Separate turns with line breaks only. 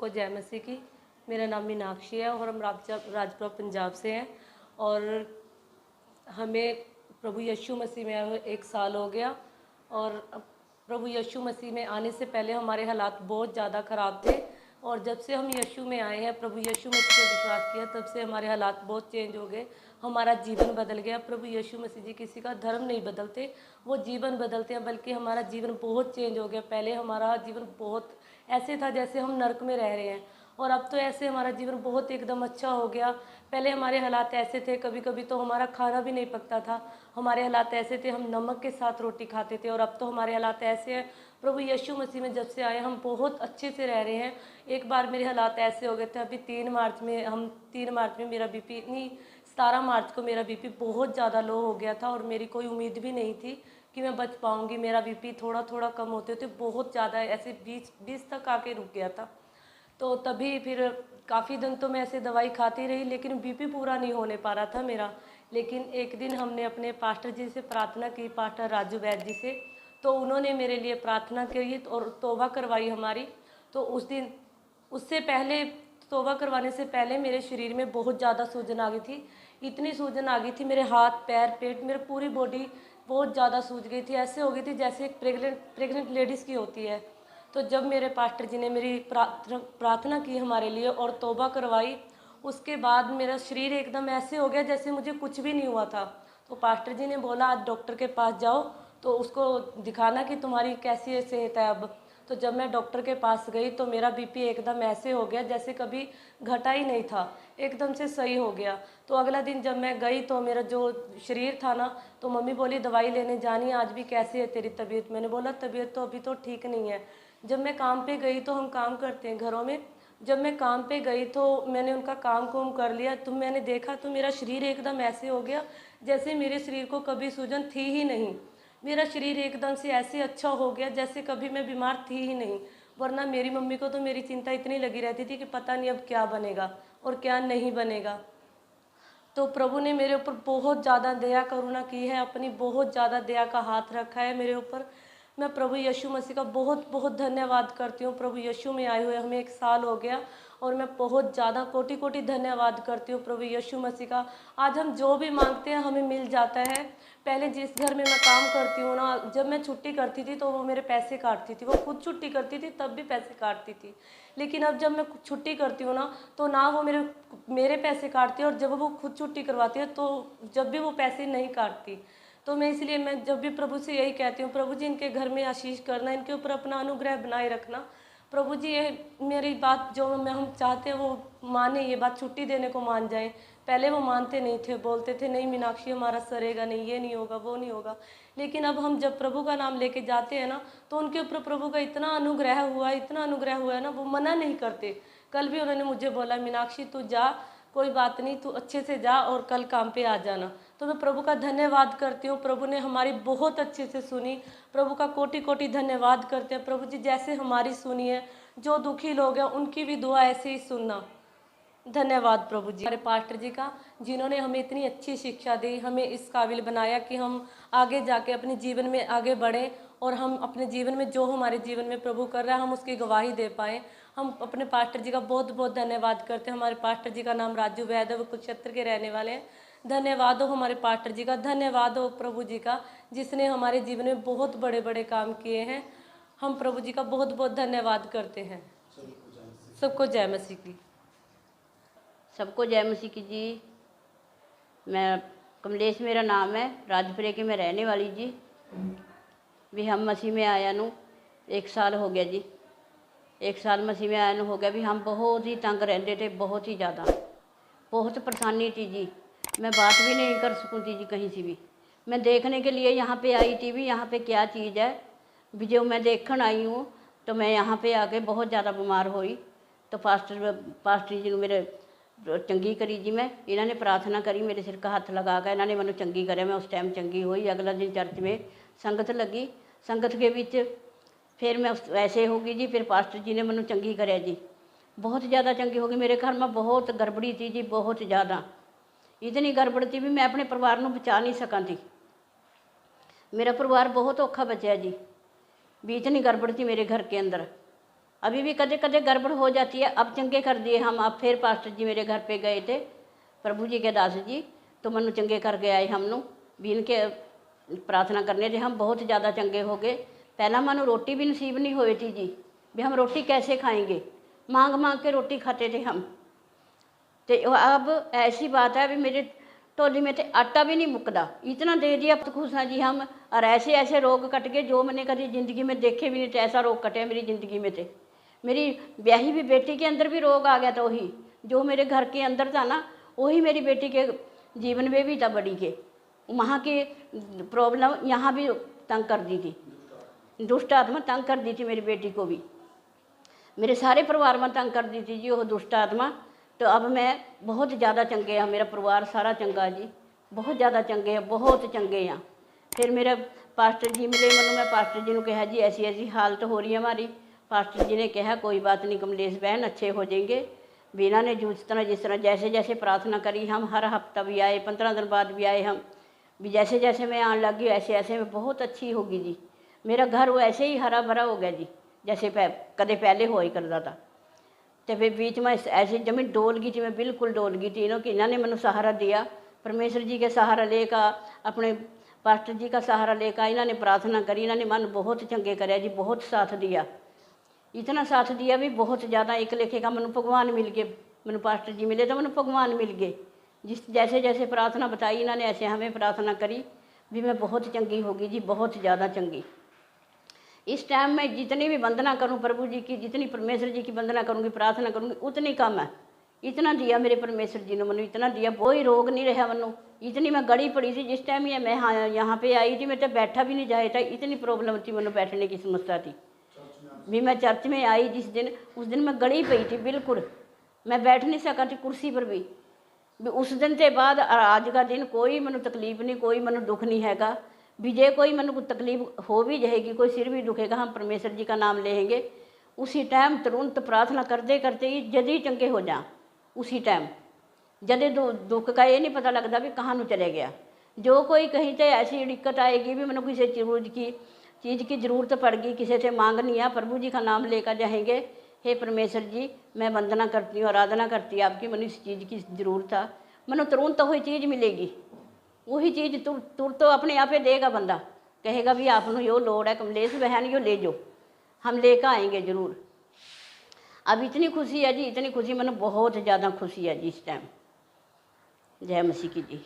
को जय मसीह की। मेरा नाम मीनाक्षी है और हम राजपुरा पंजाब से हैं। और हमें प्रभु यीशु मसीह में आए हुए 1 साल हो गया। और प्रभु यीशु मसीह में आने से पहले हमारे हालात बहुत ज़्यादा ख़राब थे। और जब से हम यीशु में आए हैं, प्रभु यीशु मसीह पर विश्वास किया, तब से हमारे हालात बहुत चेंज हो गए। हमारा जीवन बदल गया। प्रभु यीशु मसीह जी किसी का धर्म नहीं बदलते, वो जीवन बदलते हैं, बल्कि हमारा जीवन बहुत चेंज हो गया। पहले हमारा जीवन बहुत ऐसे था जैसे हम नरक में रह रहे हैं, और अब तो ऐसे हमारा जीवन बहुत एकदम अच्छा हो गया। पहले हमारे हालात ऐसे थे, कभी कभी तो हमारा खाना भी नहीं पकता था। हमारे हालात ऐसे थे, हम नमक के साथ रोटी खाते थे। और अब तो हमारे हालात ऐसे हैं, प्रभु यीशु मसीह में जब से आए हम बहुत अच्छे से रह रहे हैं। एक बार मेरे हालात ऐसे हो गए थे, अभी 3 मार्च में मेरा बीपी 17 मार्च को मेरा बीपी बहुत ज़्यादा लो हो गया था। और मेरी कोई उम्मीद भी नहीं थी कि मैं बच पाऊँगी। मेरा बीपी थोड़ा थोड़ा कम होते होते बहुत ज़्यादा ऐसे 20 तक आके रुक गया था। तो तभी फिर काफ़ी दिन तो मैं ऐसे दवाई खाती रही, लेकिन बीपी पूरा नहीं होने पा रहा था मेरा। लेकिन एक दिन हमने अपने पास्टर जी से प्रार्थना की, पास्टर राजू वैद्य जी से। तो उन्होंने मेरे लिए प्रार्थना की और तौबा करवाई हमारी। तो उस दिन, उससे पहले, तौबा करवाने से पहले मेरे शरीर में बहुत ज़्यादा सूजन आ गई थी। इतनी सूजन आ गई थी, मेरे हाथ पैर पेट, मेरी पूरी बॉडी बहुत ज़्यादा सूज गई थी। ऐसे हो गई थी जैसे एक प्रेग्नेंट लेडीज़ की होती है। तो जब मेरे पास्टर जी ने मेरी प्रार्थना की हमारे लिए और तौबा करवाई, उसके बाद मेरा शरीर एकदम ऐसे हो गया जैसे मुझे कुछ भी नहीं हुआ था। तो पास्टर जी ने बोला आज डॉक्टर के पास जाओ, तो उसको दिखाना कि तुम्हारी कैसी सेहत है अब। तो जब मैं डॉक्टर के पास गई तो मेरा बीपी एकदम ऐसे हो गया जैसे कभी घटा ही नहीं था, एकदम से सही हो गया। तो अगला दिन जब मैं गई तो मेरा जो शरीर था ना, तो मम्मी बोली दवाई लेने जानी, आज भी कैसी है तेरी तबीयत। मैंने बोला तबीयत तो अभी तो ठीक नहीं है। जब मैं काम पे गई, तो हम काम करते हैं घरों में, जब मैं काम पे गई तो मैंने उनका काम कुम कर लिया, तो मैंने देखा तो मेरा शरीर एकदम ऐसे हो गया जैसे मेरे शरीर को कभी सूजन थी ही नहीं। मेरा शरीर एकदम से ऐसे अच्छा हो गया जैसे कभी मैं बीमार थी ही नहीं। वरना मेरी मम्मी को तो मेरी चिंता इतनी लगी रहती थी कि पता नहीं अब क्या बनेगा और क्या नहीं बनेगा। तो प्रभु ने मेरे ऊपर बहुत ज़्यादा दया करुणा की है, अपनी बहुत ज़्यादा दया का हाथ रखा है मेरे ऊपर। मैं प्रभु यीशु मसीह का बहुत बहुत धन्यवाद करती हूँ। प्रभु यीशु में आए हुए हमें 1 साल हो गया, और मैं बहुत ज़्यादा कोटि कोटि धन्यवाद करती हूँ प्रभु यीशु मसीह का। आज हम जो भी मांगते हैं हमें मिल जाता है। पहले जिस घर में मैं काम करती हूँ ना, जब मैं छुट्टी करती थी तो वो मेरे पैसे काटती थी। वो खुद छुट्टी करती थी तब भी पैसे काटती थी। लेकिन अब जब मैं छुट्टी करती हूँ ना, तो ना वो मेरे मेरे पैसे काटती है, और जब वो खुद छुट्टी करवाती है तो जब भी वो पैसे नहीं काटती। तो मैं इसलिए मैं जब भी प्रभु से यही कहती हूँ, प्रभु जी इनके घर में आशीष करना, इनके ऊपर अपना अनुग्रह बनाए रखना। प्रभु जी ये मेरी बात जो मैं हम चाहते हैं वो माने, ये बात छुट्टी देने को मान जाए। पहले वो मानते नहीं थे, बोलते थे नहीं मीनाक्षी हमारा सरेगा नहीं, ये नहीं होगा वो नहीं होगा। लेकिन अब हम जब प्रभु का नाम लेके जाते हैं ना, तो उनके ऊपर प्रभु का इतना अनुग्रह हुआ है, इतना अनुग्रह हुआ है ना, वो मना नहीं करते। कल भी उन्होंने मुझे बोला मीनाक्षी तू जा, कोई बात नहीं, तू अच्छे से जा और कल काम पे आ जाना। तो मैं प्रभु का धन्यवाद करती हूँ, प्रभु ने हमारी बहुत अच्छे से सुनी। प्रभु का कोटि कोटि धन्यवाद करते हैं। प्रभु जी जैसे हमारी सुनी है, जो दुखी लोग हैं उनकी भी दुआ ऐसे ही सुनना। धन्यवाद प्रभु जी, हमारे पास्टर जी का, जिन्होंने हमें इतनी अच्छी शिक्षा दी, हमें इस काबिल बनाया कि हम आगे जाके अपने जीवन में आगे बढ़ें, और हम अपने जीवन में जो हमारे जीवन में प्रभु कर रहा है हम उसकी गवाही दे पाएँ। हम अपने पास्टर जी का बहुत बहुत धन्यवाद करते हैं। हमारे पास्टर जी का नाम राजू वैद्य, वो कुरुक्षेत्र के रहने वाले हैं। धन्यवाद हो हमारे पास्टर जी का, धन्यवाद हो प्रभु जी का, जिसने हमारे जीवन में बहुत बड़े बड़े काम किए हैं। हम प्रभु जी का बहुत बहुत धन्यवाद करते हैं। सबको जय मसीह की।
सबको जय मसीह की जी। मैं कमलेश मेरा नाम है, राजपुरे की मैं रहने वाली जी। भी हम मसीह में आया नू 1 साल हो गया जी। 1 साल मसीह में आया नू हो गया। भी हम बहुत ही तंग रहते थे, बहुत ही ज़्यादा, बहुत परेशानी थी जी। मैं बात भी नहीं कर सकूँ थी जी कहीं से भी। मैं देखने के लिए यहाँ पे आई थी भी यहाँ पे क्या चीज़ है, भी जो मैं देखने आई हूँ। तो मैं यहाँ पे आके बहुत ज़्यादा बीमार हुई। तो पास्टर जी ने मेरे चंगी करी जी। मैं इन्होंने प्रार्थना करी, मेरे सिर का हथ लगा कर इन्होंने मैंने चंगी करे। मैं उस टाइम चंगी हुई। अगला दिन चर्च में संगत लगी, संगत के विच फिर मैं ऐसे होगी जी। फिर पास्टर जी ने मैंने चंगी करे जी, बहुत ज़्यादा चंगी होगी। मेरे घर में बहुत गड़बड़ी थी जी, बहुत ज़्यादा, इतनी गड़बड़ थी भी मैं अपने परिवार को बचा नहीं सका थी। मेरा परिवार बहुत औखा बचा जी, भी इतनी गड़बड़ थी मेरे घर के अंदर। अभी भी कदे कदे गड़बड़ हो जाती है। अब चंगे कर दिए हम। अब फिर पास्टर जी मेरे घर पे गए थे, प्रभु जी के दास जी, तो मनु चंगे कर के आए हमनू भी। इनके प्रार्थना करने थे हम, बहुत ज़्यादा चंगे हो गए। पहला मानो रोटी भी नसीब नहीं हुई थी जी, भी हम रोटी कैसे खाएंगे, मांग मांग के रोटी खाते थे हम। तो अब ऐसी बात है भी मेरे टोली में तो आटा भी नहीं मुकदा, इतना दे दिया। अब तो खुश हैं जी हम। और ऐसे ऐसे रोग कट गए जो मैंने कभी ज़िंदगी में देखे भी नहीं थे। ऐसा रोग कटे मेरी ज़िंदगी में थे। मेरी ब्याही भी बेटी के अंदर भी रोग आ गया था, वही जो मेरे घर के अंदर था ना, वही मेरी बेटी के जीवन में भी था बड़ी के। वहाँ की प्रॉब्लम यहाँ भी तंग कर दी थी, दुष्ट आत्मा तंग कर दी थी मेरी बेटी को भी, मेरे सारे परिवार में तंग कर दी थी जी वो दुष्ट आत्मा। तो अब मैं बहुत ज़्यादा चंगे हैं, मेरा परिवार सारा चंगा जी, बहुत ज़्यादा चंगे हैं, बहुत चंगे हैं। फिर मेरे पास्टर जी मिले मैंने, मैं पास्टर जी ने कहा जी ऐसी ऐसी हालत हो रही है हमारी। पास्टर जी ने कहा कोई बात नहीं कमलेश बहन, अच्छे हो जाएंगे। बीना ने जिस तरह जैसे जैसे प्रार्थना करी, हम हर हफ्ता भी आए, 15 दिन बाद भी आए हम भी। जैसे जैसे मैं आने लगी ऐसे ऐसे में बहुत अच्छी होगी जी। मेरा घर वो ऐसे ही हरा भरा हो गया जी, जैसे कदे पहले हो ही करता था। तो फिर बीच में ऐसे जमीन डोल गई थी, मैं बिल्कुल डोल गई थी। इन्होंने मैंने सहारा दिया, परमेश्वर जी के सहारा लेकर, अपने पास्टर जी का सहारा लेकर इन्होंने प्रार्थना करी। इन्होंने मन बहुत चंगे कराया जी, बहुत साथ दिया, इतना साथ दिया भी बहुत ज़्यादा। एक लेखे का मैंने भगवान मिल गए, मैंने पास्टर जी मिले तो मैंने भगवान मिल गए। जिस जैसे जैसे प्रार्थना बताई इन्होंने ऐसे हमें प्रार्थना करी भी मैं बहुत चंगी होगी जी, बहुत ज़्यादा चंगी। इस टाइम में जितनी भी वंदना करूं प्रभु जी की, जितनी परमेश्वर जी की वंदना करूंगी, प्रार्थना करूंगी, उतनी कम है। इतना दिया मेरे परमेश्वर जी ने मैंने, इतना दिया, कोई रोग नहीं रहा मैनू। इतनी मैं गड़ी पड़ी थी जिस टाइम ये मैं यहाँ पे आई थी, मैं तो बैठा भी नहीं जाए था, इतनी प्रॉब्लम थी मैंने, बैठने की समस्या थी भी। मैं चर्च में आई जिस दिन, उस दिन मैं गड़ी पई थी बिल्कुल, मैं बैठ नहीं सका थी कुर्सी पर भी। उस दिन के बाद आज का दिन कोई मैनू तकलीफ नहीं, कोई मैनू दुख नहीं हैगा भी। जे कोई मैनू कोई तकलीफ हो भी जाएगी, कोई सिर भी दुखेगा, हम परमेश्वर जी का नाम लेंगे, उसी टाइम तुरंत प्रार्थना करते करते ही जल्दी चंगे हो जा। उसी टाइम जदे दुख का ये नहीं पता लगता भी कहाँ नू चले गया। जो कोई कहीं से ऐसी दिक्कत आएगी भी मैंने किसी चीज़ की ज़रूरत पड़ गई, किसी से मांगनी है, प्रभु जी का नाम लेकर जाएंगे, हे परमेश्वर जी मैं वंदना करती हूँ, आराधना करती हूँ आपकी, मैंने इस चीज़ की ज़रूरत था, मैंने तुरंत तो वही चीज़ मिलेगी। वही चीज़ तुर तो अपने आप ही देगा बंदा, कहेगा भी आपको यो लोड़ है कमलेश बहन, यो ले जो, हम लेकर आएंगे ज़रूर। अब इतनी खुशी है जी, इतनी खुशी, मैंने बहुत ज़्यादा खुशी है जी इस टाइम। जय मसीह की जी।